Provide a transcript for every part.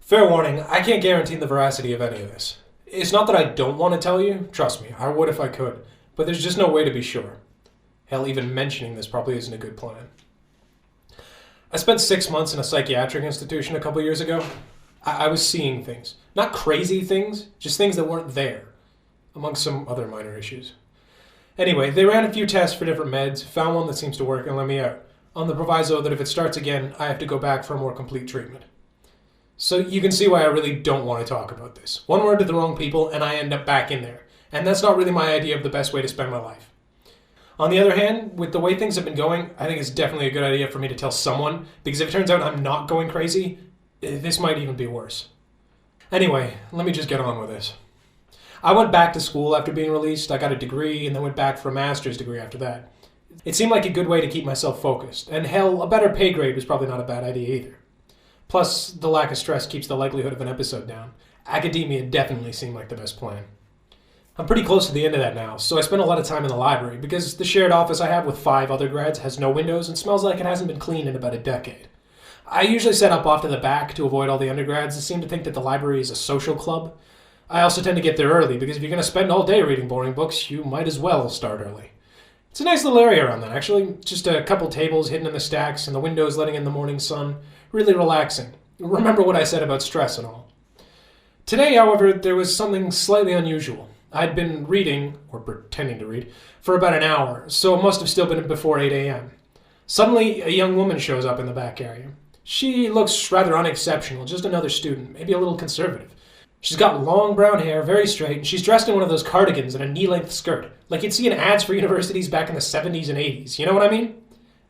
Fair warning, I can't guarantee the veracity of any of this. It's not that I don't want to tell you, trust me, I would if I could, but there's just no way to be sure. Hell, even mentioning this probably isn't a good plan. I spent 6 months in a psychiatric institution a couple years ago. I was seeing things. Not crazy things, just things that weren't there, among some other minor issues. Anyway, they ran a few tests for different meds, found one that seems to work, and let me out, on the proviso that if it starts again, I have to go back for a more complete treatment. So you can see why I really don't want to talk about this. One word to the wrong people, and I end up back in there. And that's not really my idea of the best way to spend my life. On the other hand, with the way things have been going, I think it's definitely a good idea for me to tell someone, because if it turns out I'm not going crazy, this might even be worse. Anyway, let me just get on with this. I went back to school after being released. I got a degree and then went back for a master's degree after that. It seemed like a good way to keep myself focused, and hell, a better pay grade was probably not a bad idea either. Plus, the lack of stress keeps the likelihood of an episode down. Academia definitely seemed like the best plan. I'm pretty close to the end of that now, so I spend a lot of time in the library because the shared office I have with 5 other grads has no windows and smells like it hasn't been cleaned in about a decade. I usually set up off to the back to avoid all the undergrads that seem to think that the library is a social club. I also tend to get there early because if you're going to spend all day reading boring books, you might as well start early. It's a nice little area around that, actually. Just a couple tables hidden in the stacks and the windows letting in the morning sun. Really relaxing. Remember what I said about stress and all. Today, however, there was something slightly unusual. I'd been reading, or pretending to read, for about an hour, so it must have still been before 8 a.m. Suddenly, a young woman shows up in the back area. She looks rather unexceptional, just another student, maybe a little conservative. She's got long brown hair, very straight, and she's dressed in one of those cardigans and a knee-length skirt, like you'd see in ads for universities back in the 70s and 80s, you know what I mean?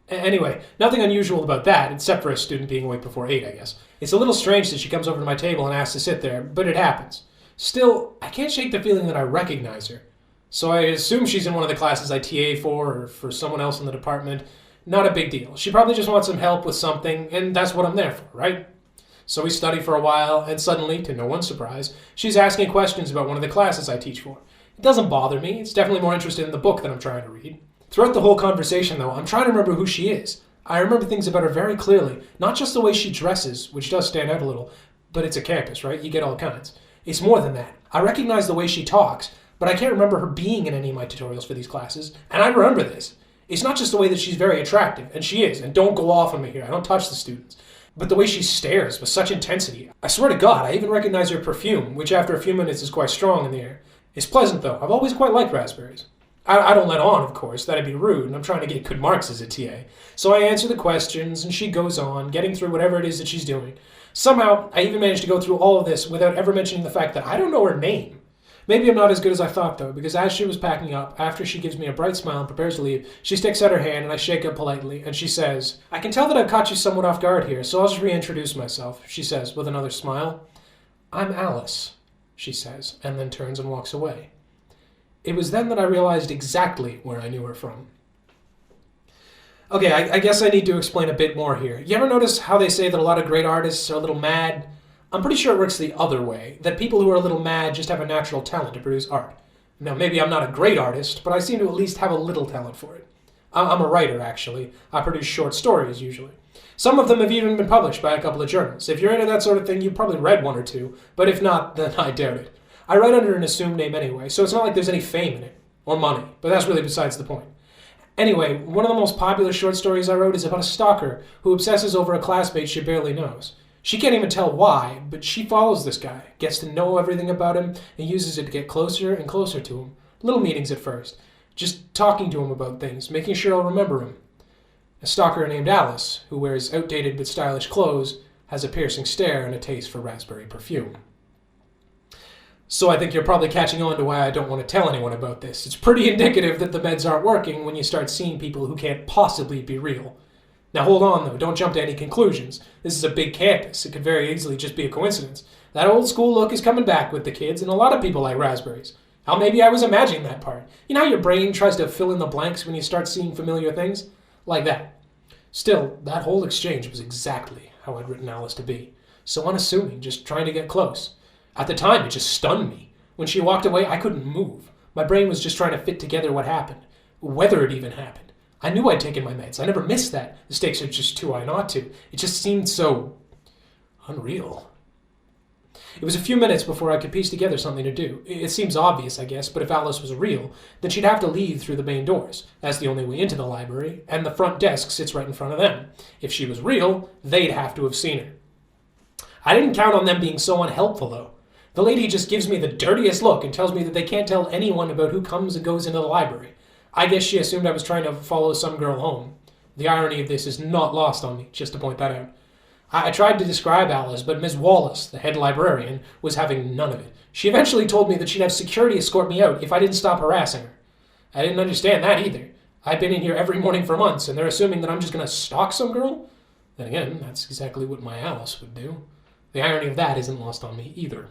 Anyway, nothing unusual about that, except for a student being awake before 8, I guess. It's a little strange that she comes over to my table and asks to sit there, but it happens. Still, I can't shake the feeling that I recognize her. So I assume she's in one of the classes I TA for, or for someone else in the department. Not a big deal. She probably just wants some help with something, and that's what I'm there for, right? So we study for a while, and suddenly, to no one's surprise, she's asking questions about one of the classes I teach for. It doesn't bother me. It's definitely more interested in the book that I'm trying to read. Throughout the whole conversation, though, I'm trying to remember who she is. I remember things about her very clearly. Not just the way she dresses, which does stand out a little, but it's a campus, right? You get all kinds. It's more than that. I recognize the way she talks, but I can't remember her being in any of my tutorials for these classes, and I remember this. It's not just the way that she's very attractive, and she is, and don't go off on me here, I don't touch the students, but the way she stares with such intensity. I swear to God, I even recognize her perfume, which after a few minutes is quite strong in the air. It's pleasant, though. I've always quite liked raspberries. I don't let on, of course. That'd be rude, and I'm trying to get good marks as a TA. So I answer the questions, and she goes on, getting through whatever it is that she's doing. Somehow, I even managed to go through all of this without ever mentioning the fact that I don't know her name. Maybe I'm not as good as I thought, though, because as she was packing up, after she gives me a bright smile and prepares to leave, she sticks out her hand, and I shake it politely, and she says, "I can tell that I've caught you somewhat off guard here, so I'll just reintroduce myself," she says, with another smile. "I'm Alice," she says, and then turns and walks away. It was then that I realized exactly where I knew her from. Okay, I guess I need to explain a bit more here. You ever notice how they say that a lot of great artists are a little mad? I'm pretty sure it works the other way, that people who are a little mad just have a natural talent to produce art. Now, maybe I'm not a great artist, but I seem to at least have a little talent for it. I'm a writer, actually. I produce short stories, usually. Some of them have even been published by a couple of journals. If you're into that sort of thing, you've probably read one or two, but if not, then I doubt it. I write under an assumed name anyway, so it's not like there's any fame in it, or money, but that's really besides the point. Anyway, one of the most popular short stories I wrote is about a stalker who obsesses over a classmate she barely knows. She can't even tell why, but she follows this guy, gets to know everything about him, and uses it to get closer and closer to him. Little meetings at first, just talking to him about things, making sure I'll remember him. A stalker named Alice, who wears outdated but stylish clothes, has a piercing stare and a taste for raspberry perfume. So I think you're probably catching on to why I don't want to tell anyone about this. It's pretty indicative that the meds aren't working when you start seeing people who can't possibly be real. Now hold on though, don't jump to any conclusions. This is a big campus, it could very easily just be a coincidence. That old school look is coming back with the kids, and a lot of people like raspberries. Hell, maybe I was imagining that part. You know how your brain tries to fill in the blanks when you start seeing familiar things? Like that. Still, that whole exchange was exactly how I'd written Alice to be. So unassuming, just trying to get close. At the time, it just stunned me. When she walked away, I couldn't move. My brain was just trying to fit together what happened. Whether it even happened. I knew I'd taken my meds. I never missed that. The stakes are just too high not to. It just seemed so unreal. It was a few minutes before I could piece together something to do. It seems obvious, I guess, but if Alice was real, then she'd have to leave through the main doors. That's the only way into the library, and the front desk sits right in front of them. If she was real, they'd have to have seen her. I didn't count on them being so unhelpful, though. The lady just gives me the dirtiest look and tells me that they can't tell anyone about who comes and goes into the library. I guess she assumed I was trying to follow some girl home. The irony of this is not lost on me, just to point that out. I tried to describe Alice, but Miss Wallace, the head librarian, was having none of it. She eventually told me that she'd have security escort me out if I didn't stop harassing her. I didn't understand that either. I've been in here every morning for months, and they're assuming that I'm just going to stalk some girl? Then again, that's exactly what my Alice would do. The irony of that isn't lost on me either.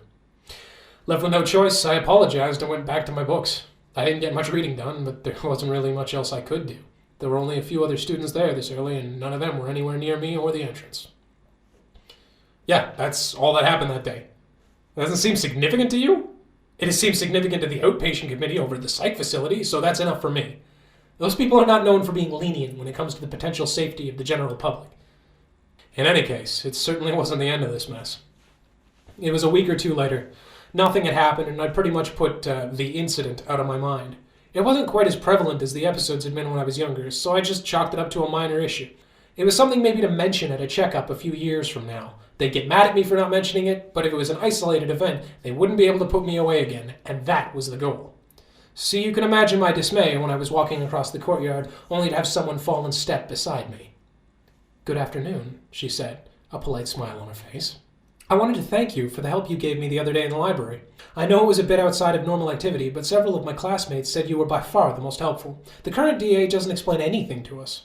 Left with no choice, I apologized and went back to my books. I didn't get much reading done, but there wasn't really much else I could do. There were only a few other students there this early, and none of them were anywhere near me or the entrance. Yeah, that's all that happened that day. It doesn't seem significant to you? It has seemed significant to the outpatient committee over at the psych facility, so that's enough for me. Those people are not known for being lenient when it comes to the potential safety of the general public. In any case, it certainly wasn't the end of this mess. It was a week or two later. Nothing had happened, and I'd pretty much put the incident out of my mind. It wasn't quite as prevalent as the episodes had been when I was younger, so I just chalked it up to a minor issue. It was something maybe to mention at a checkup a few years from now. They'd get mad at me for not mentioning it, but if it was an isolated event, they wouldn't be able to put me away again, and that was the goal. So you can imagine my dismay when I was walking across the courtyard, only to have someone fall in step beside me. "Good afternoon," she said, a polite smile on her face. "I wanted to thank you for the help you gave me the other day in the library. I know it was a bit outside of normal activity, but several of my classmates said you were by far the most helpful. The current DA doesn't explain anything to us."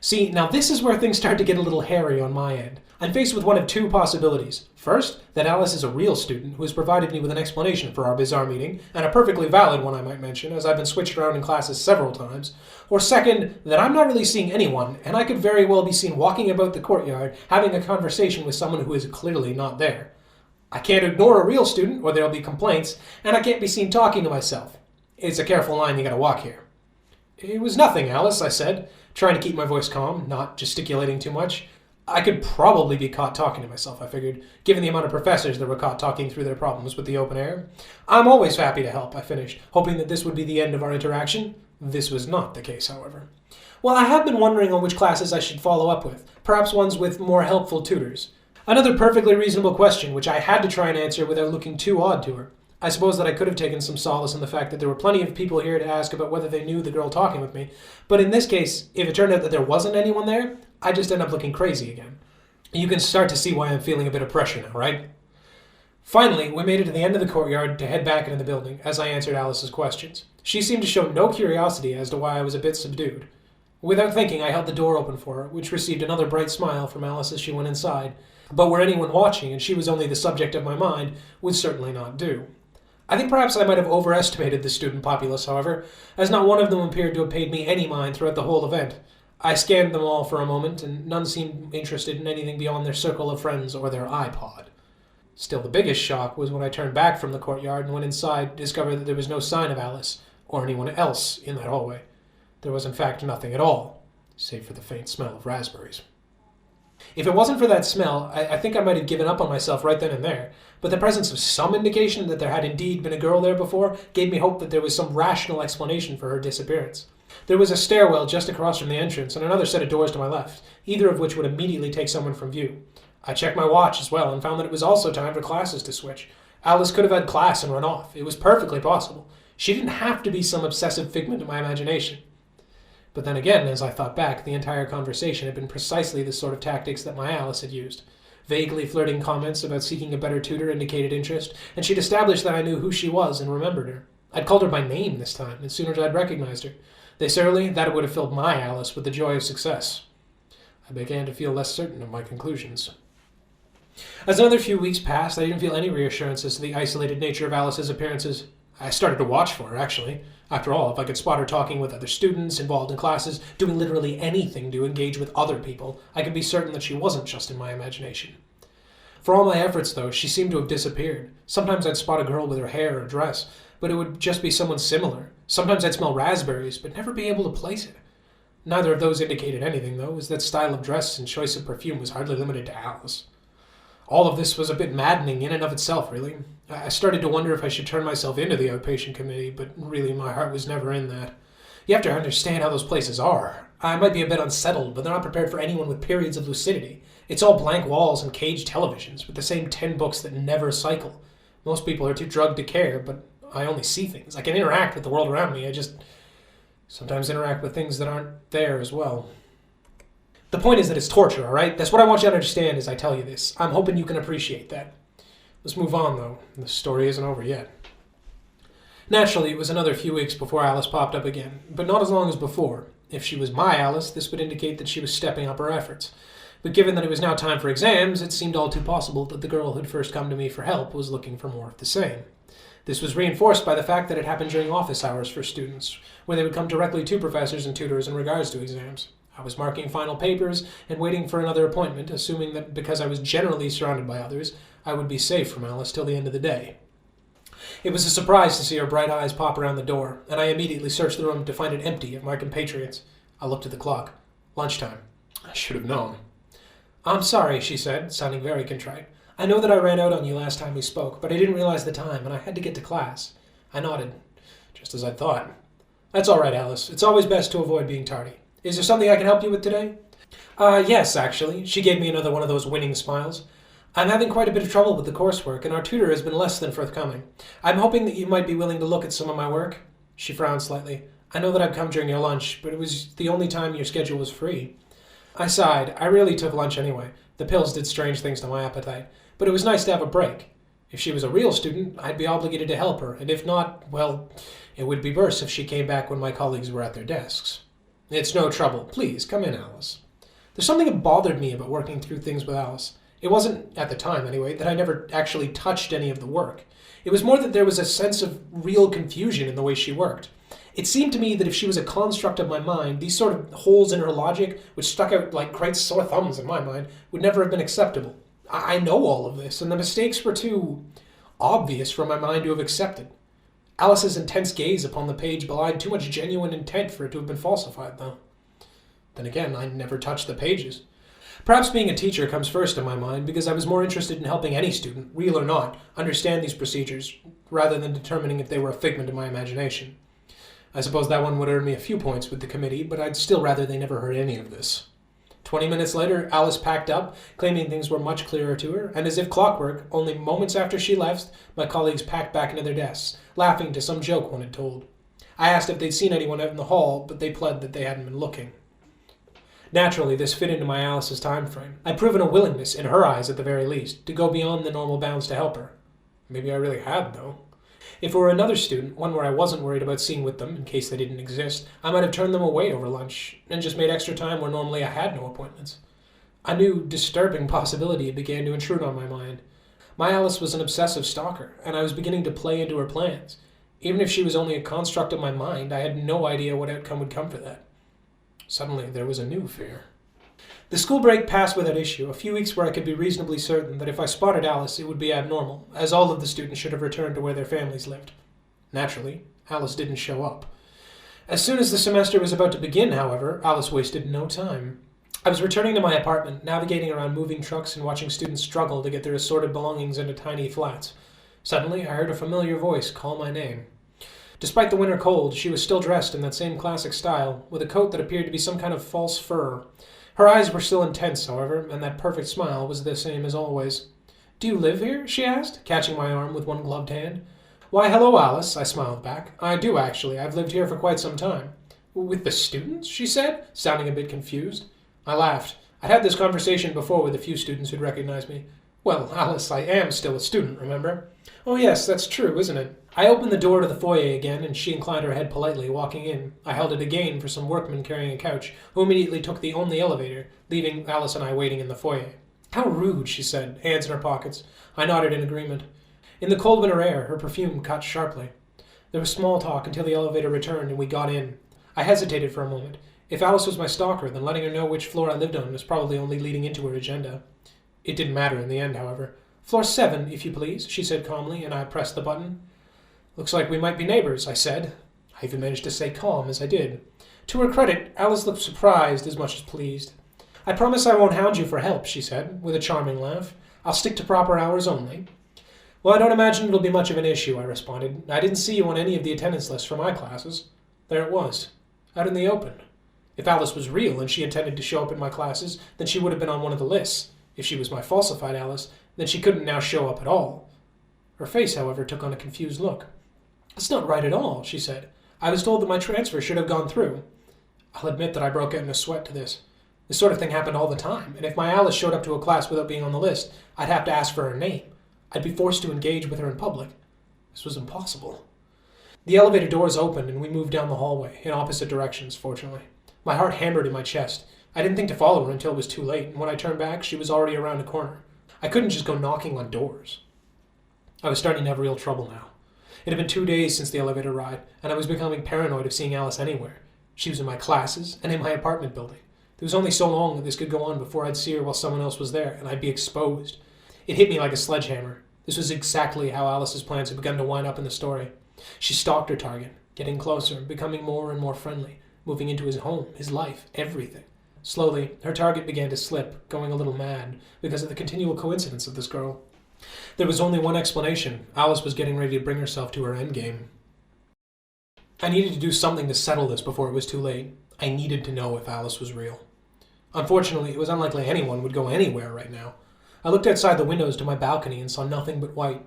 See, now this is where things start to get a little hairy on my end. I'm faced with one of two possibilities. First, that Alice is a real student who has provided me with an explanation for our bizarre meeting, and a perfectly valid one I might mention, as I've been switched around in classes several times. Or second, that I'm not really seeing anyone, and I could very well be seen walking about the courtyard having a conversation with someone who is clearly not there. I can't ignore a real student, or there'll be complaints, and I can't be seen talking to myself. It's a careful line you gotta walk here. "It was nothing, Alice," I said, trying to keep my voice calm, not gesticulating too much. I could probably be caught talking to myself, I figured, given the amount of professors that were caught talking through their problems with the open air. "I'm always happy to help," I finished, hoping that this would be the end of our interaction. This was not the case, however. "Well, I have been wondering on which classes I should follow up with, perhaps ones with more helpful tutors." Another perfectly reasonable question, which I had to try and answer without looking too odd to her. I suppose that I could have taken some solace in the fact that there were plenty of people here to ask about whether they knew the girl talking with me, but in this case, if it turned out that there wasn't anyone there, I'd just end up looking crazy again. You can start to see why I'm feeling a bit of pressure now, right? Finally, we made it to the end of the courtyard to head back into the building as I answered Alice's questions. She seemed to show no curiosity as to why I was a bit subdued. Without thinking, I held the door open for her, which received another bright smile from Alice as she went inside, but were anyone watching and she was only the subject of my mind, would certainly not do. I think perhaps I might have overestimated the student populace, however, as not one of them appeared to have paid me any mind throughout the whole event. I scanned them all for a moment, and none seemed interested in anything beyond their circle of friends or their iPod. Still, the biggest shock was when I turned back from the courtyard and went inside to discover that there was no sign of Alice or anyone else in that hallway. There was in fact nothing at all, save for the faint smell of raspberries. If it wasn't for that smell, I think I might have given up on myself right then and there, but the presence of some indication that there had indeed been a girl there before gave me hope that there was some rational explanation for her disappearance. There was a stairwell just across from the entrance and another set of doors to my left, either of which would immediately take someone from view. I checked my watch as well and found that it was also time for classes to switch. Alice could have had class and run off. It was perfectly possible. She didn't have to be some obsessive figment of my imagination. But then again, as I thought back, the entire conversation had been precisely the sort of tactics that my Alice had used. Vaguely flirting comments about seeking a better tutor indicated interest, and she'd established that I knew who she was and remembered her. I'd called her by name this time, as soon as I'd recognized her. This early, that would have filled my Alice with the joy of success. I began to feel less certain of my conclusions. As another few weeks passed, I didn't feel any reassurance as to the isolated nature of Alice's appearances. I started to watch for her, actually. After all, if I could spot her talking with other students, involved in classes, doing literally anything to engage with other people, I could be certain that she wasn't just in my imagination. For all my efforts, though, she seemed to have disappeared. Sometimes I'd spot a girl with her hair or dress, but it would just be someone similar. Sometimes I'd smell raspberries, but never be able to place it. Neither of those indicated anything, though, as that style of dress and choice of perfume was hardly limited to Alice. All of this was a bit maddening in and of itself, really. I started to wonder if I should turn myself into the outpatient committee, but really my heart was never in that. You have to understand how those places are. I might be a bit unsettled, but they're not prepared for anyone with periods of lucidity. It's all blank walls and caged televisions with the same 10 books that never cycle. Most people are too drugged to care, but I only see things. I can interact with the world around me. I just sometimes interact with things that aren't there as well. The point is that it's torture, all right? That's what I want you to understand as I tell you this. I'm hoping you can appreciate that. Let's move on, though. The story isn't over yet. Naturally, it was another few weeks before Alice popped up again, but not as long as before. If she was my Alice, this would indicate that she was stepping up her efforts. But given that it was now time for exams, it seemed all too possible that the girl who'd first come to me for help was looking for more of the same. This was reinforced by the fact that it happened during office hours for students, where they would come directly to professors and tutors in regards to exams. I was marking final papers and waiting for another appointment, assuming that because I was generally surrounded by others, I would be safe from Alice till the end of the day. It was a surprise to see her bright eyes pop around the door, and I immediately searched the room to find it empty of my compatriots. I looked at the clock. Lunchtime. I should have known. "I'm sorry," she said, sounding very contrite. "I know that I ran out on you last time we spoke, but I didn't realize the time, and I had to get to class." I nodded, just as I thought. "That's all right, Alice. It's always best to avoid being tardy. Is there something I can help you with today?" Yes, actually." She gave me another one of those winning smiles. "I'm having quite a bit of trouble with the coursework, and our tutor has been less than forthcoming. I'm hoping that you might be willing to look at some of my work." She frowned slightly. "I know that I've come during your lunch, but it was the only time your schedule was free." I sighed. I rarely took lunch anyway. The pills did strange things to my appetite, but it was nice to have a break. If she was a real student, I'd be obligated to help her, and if not, well, it would be worse if she came back when my colleagues were at their desks. "It's no trouble. Please, come in, Alice." There's something that bothered me about working through things with Alice. It wasn't, at the time anyway, that I never actually touched any of the work. It was more that there was a sense of real confusion in the way she worked. It seemed to me that if she was a construct of my mind, these sort of holes in her logic, which stuck out like great sore thumbs in my mind, would never have been acceptable. I know all of this, and the mistakes were too obvious for my mind to have accepted. Alice's intense gaze upon the page belied too much genuine intent for it to have been falsified, though. Then again, I never touched the pages. Perhaps being a teacher comes first in my mind because I was more interested in helping any student, real or not, understand these procedures, rather than determining if they were a figment of my imagination. I suppose that one would earn me a few points with the committee, but I'd still rather they never heard any of this. 20 minutes later, Alice packed up, claiming things were much clearer to her, and as if clockwork, only moments after she left, my colleagues packed back into their desks, laughing to some joke one had told. I asked if they'd seen anyone out in the hall, but they pled that they hadn't been looking. Naturally, this fit into my Alice's time frame. I'd proven a willingness, in her eyes at the very least, to go beyond the normal bounds to help her. Maybe I really had, though. If it were another student, one where I wasn't worried about seeing with them, in case they didn't exist, I might have turned them away over lunch, and just made extra time where normally I had no appointments. A new, disturbing possibility began to intrude on my mind. My Alice was an obsessive stalker, and I was beginning to play into her plans. Even if she was only a construct of my mind, I had no idea what outcome would come for that. Suddenly, there was a new fear. The school break passed without issue, a few weeks where I could be reasonably certain that if I spotted Alice, it would be abnormal, as all of the students should have returned to where their families lived. Naturally, Alice didn't show up. As soon as the semester was about to begin, however, Alice wasted no time. I was returning to my apartment, navigating around moving trucks and watching students struggle to get their assorted belongings into tiny flats. Suddenly, I heard a familiar voice call my name. Despite the winter cold, she was still dressed in that same classic style, with a coat that appeared to be some kind of false fur. Her eyes were still intense, however, and that perfect smile was the same as always. "Do you live here?" she asked, catching my arm with one gloved hand. "Why, hello, Alice," I smiled back. "I do, actually. I've lived here for quite some time." "With the students?" she said, sounding a bit confused. I laughed. I'd had this conversation before with a few students who'd recognized me. "Well, Alice, I am still a student, remember?" "Oh yes, that's true, isn't it?" I opened the door to the foyer again, and she inclined her head politely, walking in. I held it again for some workmen carrying a couch, who immediately took the only elevator, leaving Alice and I waiting in the foyer. "How rude," she said, hands in her pockets. I nodded in agreement. In the cold winter air, her perfume cut sharply. There was small talk until the elevator returned and we got in. I hesitated for a moment. If Alice was my stalker, then letting her know which floor I lived on was probably only leading into her agenda. It didn't matter in the end, however. "Floor 7, if you please," she said calmly, and I pressed the button. "Looks like we might be neighbors," I said. I even managed to stay calm as I did. To her credit, Alice looked surprised as much as pleased. "I promise I won't hound you for help," she said, with a charming laugh. I'll stick to proper hours only." "Well, I don't imagine it'll be much of an issue," I responded. "I didn't see you on any of the attendance lists for my classes." There it was, out in the open. If Alice was real and she intended to show up in my classes, then she would have been on one of the lists. If she was my falsified Alice, then she couldn't now show up at all. Her face, however, took on a confused look. "That's not right at all," she said. "I was told that my transfer should have gone through." I'll admit that I broke out in a sweat to this. This sort of thing happened all the time, and if my Alice showed up to a class without being on the list, I'd have to ask for her name. I'd be forced to engage with her in public. This was impossible. The elevator doors opened and we moved down the hallway, in opposite directions, fortunately. My heart hammered in my chest. I didn't think to follow her until it was too late, and when I turned back, she was already around a corner. I couldn't just go knocking on doors. I was starting to have real trouble now. It had been 2 days since the elevator ride, and I was becoming paranoid of seeing Alice anywhere. She was in my classes and in my apartment building. There was only so long that this could go on before I'd see her while someone else was there, and I'd be exposed. It hit me like a sledgehammer. This was exactly how Alice's plans had begun to wind up in the story. She stalked her target, getting closer, becoming more and more friendly, moving into his home, his life, everything. Slowly, her target began to slip, going a little mad, because of the continual coincidence of this girl. There was only one explanation. Alice was getting ready to bring herself to her endgame. I needed to do something to settle this before it was too late. I needed to know if Alice was real. Unfortunately, it was unlikely anyone would go anywhere right now. I looked outside the windows to my balcony and saw nothing but white.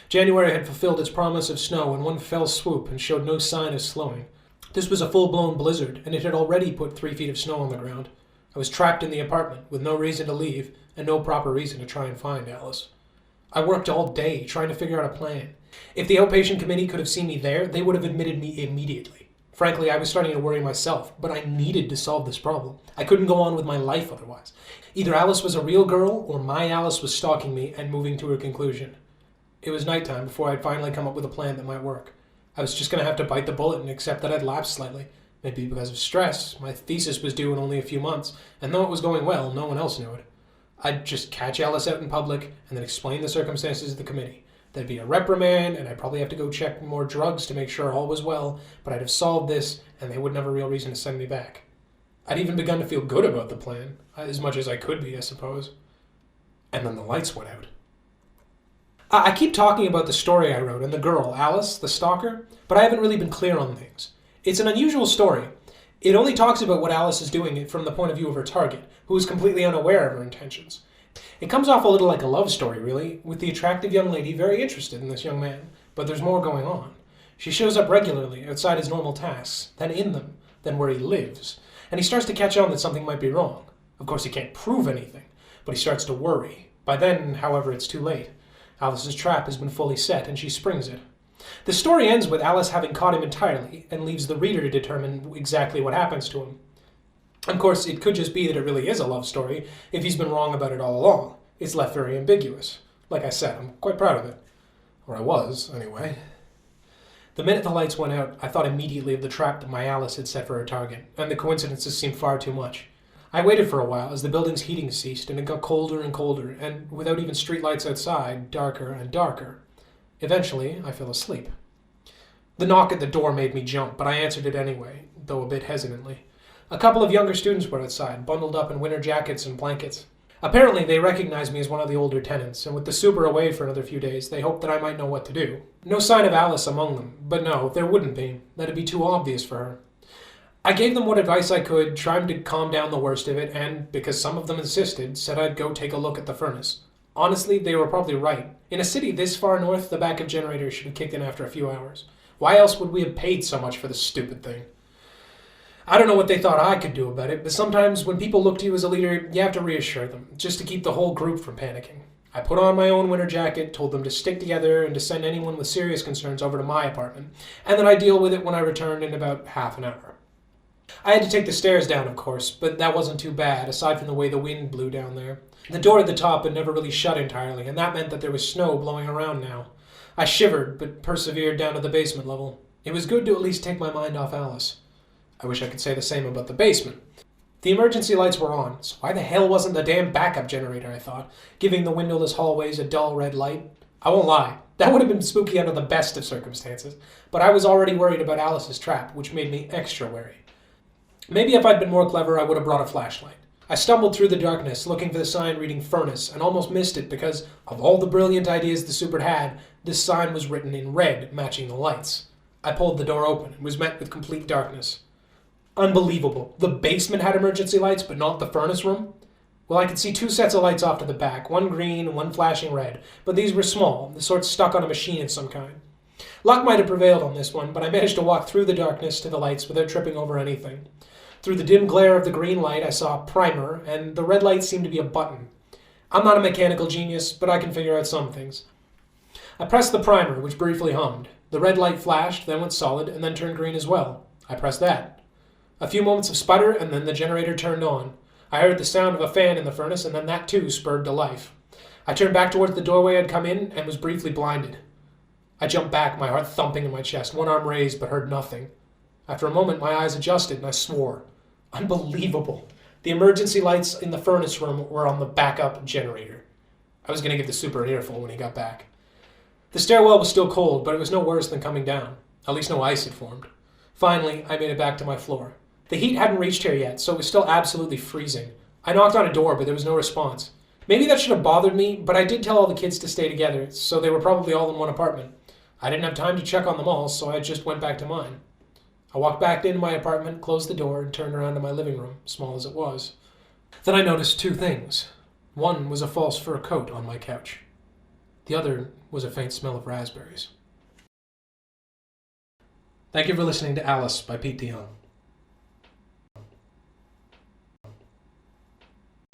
January had fulfilled its promise of snow in one fell swoop and showed no sign of slowing. This was a full-blown blizzard, and it had already put 3 feet of snow on the ground. I was trapped in the apartment, with no reason to leave, and no proper reason to try and find Alice. I worked all day, trying to figure out a plan. If the outpatient committee could have seen me there, they would have admitted me immediately. Frankly, I was starting to worry myself, but I needed to solve this problem. I couldn't go on with my life otherwise. Either Alice was a real girl, or my Alice was stalking me and moving to a conclusion. It was nighttime before I'd finally come up with a plan that might work. I was just going to have to bite the bullet and accept that I'd lapsed slightly. Maybe because of stress. My thesis was due in only a few months, and though it was going well, no one else knew it. I'd just catch Alice out in public and then explain the circumstances to the committee. There'd be a reprimand, and I'd probably have to go check more drugs to make sure all was well, but I'd have solved this, and they wouldn't have a real reason to send me back. I'd even begun to feel good about the plan, as much as I could be, I suppose. And then the lights went out. I keep talking about the story I wrote and the girl, Alice, the stalker, but I haven't really been clear on things. It's an unusual story. It only talks about what Alice is doing from the point of view of her target, who is completely unaware of her intentions. It comes off a little like a love story, really, with the attractive young lady very interested in this young man, but there's more going on. She shows up regularly outside his normal tasks, then in them, then where he lives, and he starts to catch on that something might be wrong. Of course, he can't prove anything, but he starts to worry. By then, however, it's too late. Alice's trap has been fully set, and she springs it. The story ends with Alice having caught him entirely, and leaves the reader to determine exactly what happens to him. Of course, it could just be that it really is a love story if he's been wrong about it all along. It's left very ambiguous. Like I said, I'm quite proud of it. Or I was, anyway. The minute the lights went out, I thought immediately of the trap that my Alice had set for her target, and the coincidences seemed far too much. I waited for a while as the building's heating ceased, and it got colder and colder, and without even streetlights outside, darker and darker. Eventually, I fell asleep. The knock at the door made me jump, but I answered it anyway, though a bit hesitantly. A couple of younger students were outside, bundled up in winter jackets and blankets. Apparently, they recognized me as one of the older tenants, and with the super away for another few days, they hoped that I might know what to do. No sign of Alice among them, but no, there wouldn't be. That'd be too obvious for her. I gave them what advice I could, trying to calm down the worst of it, and, because some of them insisted, said I'd go take a look at the furnace. Honestly, they were probably right. In a city this far north, the backup generator should have kicked in after a few hours. Why else would we have paid so much for this stupid thing? I don't know what they thought I could do about it, but sometimes when people look to you as a leader, you have to reassure them, just to keep the whole group from panicking. I put on my own winter jacket, told them to stick together and to send anyone with serious concerns over to my apartment, and then I'd deal with it when I returned in about half an hour. I had to take the stairs down, of course, but that wasn't too bad, aside from the way the wind blew down there. The door at the top had never really shut entirely, and that meant that there was snow blowing around now. I shivered, but persevered down to the basement level. It was good to at least take my mind off Alice. I wish I could say the same about the basement. The emergency lights were on, so why the hell wasn't the damn backup generator, I thought, giving the windowless hallways a dull red light? I won't lie, that would have been spooky under the best of circumstances, but I was already worried about Alice's trap, which made me extra wary. Maybe if I'd been more clever, I would have brought a flashlight. I stumbled through the darkness, looking for the sign reading furnace, and almost missed it because, of all the brilliant ideas the super had, this sign was written in red, matching the lights. I pulled the door open and was met with complete darkness. Unbelievable. The basement had emergency lights, but not the furnace room? Well, I could see 2 sets of lights off to the back, one green and one flashing red, but these were small, the sort stuck on a machine of some kind. Luck might have prevailed on this one, but I managed to walk through the darkness to the lights without tripping over anything. Through the dim glare of the green light, I saw a primer, and the red light seemed to be a button. I'm not a mechanical genius, but I can figure out some things. I pressed the primer, which briefly hummed. The red light flashed, then went solid, and then turned green as well. I pressed that. A few moments of sputter, and then the generator turned on. I heard the sound of a fan in the furnace, and then that too spurred to life. I turned back towards the doorway I'd come in, and was briefly blinded. I jumped back, my heart thumping in my chest, one arm raised, but heard nothing. After a moment, my eyes adjusted, and I swore. Unbelievable. The emergency lights in the furnace room were on the backup generator. I was going to give the super an earful when he got back. The stairwell was still cold, but it was no worse than coming down. At least no ice had formed. Finally, I made it back to my floor. The heat hadn't reached here yet, so it was still absolutely freezing. I knocked on a door, but there was no response. Maybe that should have bothered me, but I did tell all the kids to stay together, so they were probably all in one apartment. I didn't have time to check on them all, so I just went back to mine. I walked back into my apartment, closed the door, and turned around to my living room, small as it was. Then I noticed 2 things. One was a false fur coat on my couch. The other was a faint smell of raspberries. Thank you for listening to Alice by Piet DeJong.